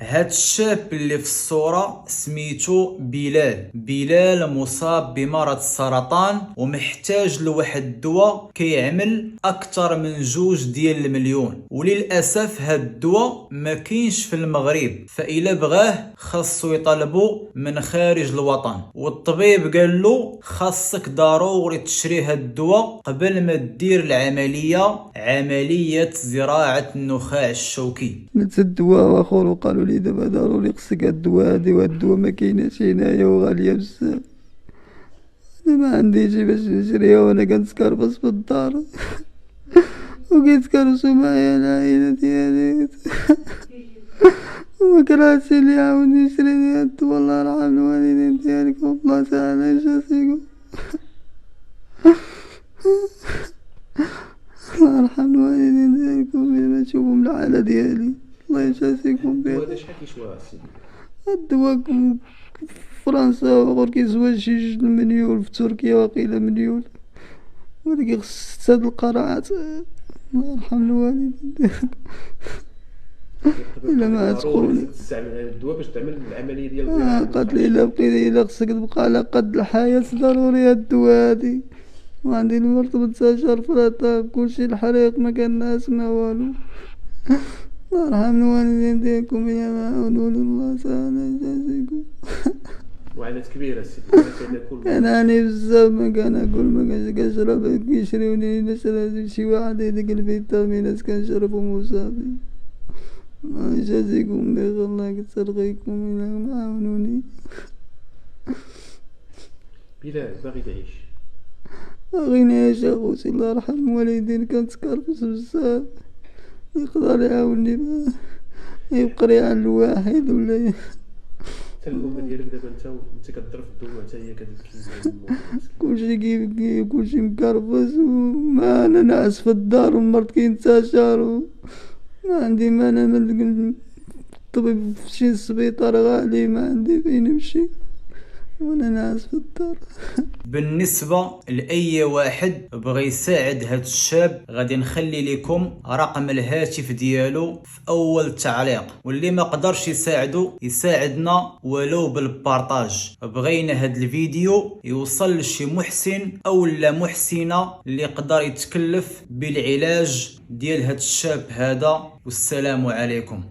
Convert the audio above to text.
هاد الشاب اللي في الصورة سميتو بلال مصاب بمرض السرطان ومحتاج لواحد الدواء كيعمل اكتر من 2 مليون، وللاسف هاد الدواء ما كاينش في المغرب، فإلا بغاه خاصو يطلبو من خارج الوطن. والطبيب قال له خاصك ضروري تشري هاد الدواء قبل ما دير عملية زراعة النخاع الشوكي. نت الدواء واخر وقالوا لي دابا ضروري خصك هاد الدواء هادي، وهاد الدواء ما كايناش هنايا وغاليه بزاف. انا ما عنديش باش نشريها وانا كنتكرفص في الدار وكيتكرفصوا معايا العائله ديالي وما كرهتش اللي يعاوني يشري لي هاد الدواء. الله يرحم الوالدين ديالكم، الله تعالى يجازيكم الله يرحم الوالدين ديالكم ما تشوفهم الحالة ديالي، الله يجازيكم بخير. هذا شحال كيسوا السيدي؟ الدواء في فرنسا واخر كيسوا شي 2 مليون، في تركيا واقيلا 1 مليون، ولكن خص هاد القرعات الله يرحم الوالدين ديالكم. إلا ما تقول تستعمل هذا الدواء باش تعمل العمليه ديال الزراعه. قالت لي إلا بقيتي إلا خصك تبقى على قد الحياة ضروري هاد الدواء هادي. وعندي المرت 18 فرطة، كلشي الحريق ما كان ناس ما والو. الله يرحم الوالدين ديالكم يا ما عاونوني، الله تعالى يجازيكم. وعادات كبيره السيدي، كان عاني بزاف، ما كناكل ما كنش كنشرب، كيشريوني نشرب شي واحد هذيك الفيتامينات كنشربهم وصافي. الله يجازيكم بخير، الله يكثر خيركم إلا ما عاونوني. بلال باغي تعيش؟ باغي نعيش اخوتي، الله يرحم الوالدين كنتكرفس بزاف، يقدر يعاوني يبقى على الواحد ولا حتى الام ديالك دابا انت كضرب في الدواء حتى هي كتبكي. كلشي كيبكي كلشي مكرفس، وما انا ناعس في الدار والمرض كينتشر ما عندي ما انا من الطبيب في شي سبيطار غالي ما عندي فين نمشي وانا ناعس في الدار. بالنسبة لأي واحد بغى يساعد هاد الشاب غادي نخلي لكم رقم الهاتف ديالو في أول التعليق، واللي ما قدرش يساعدنا ولو بالبارطاج. بغينا هاد الفيديو يوصل لشي محسن أو لا محسنة اللي يقدر يتكلف بالعلاج ديال هاد الشاب هذا. والسلام عليكم.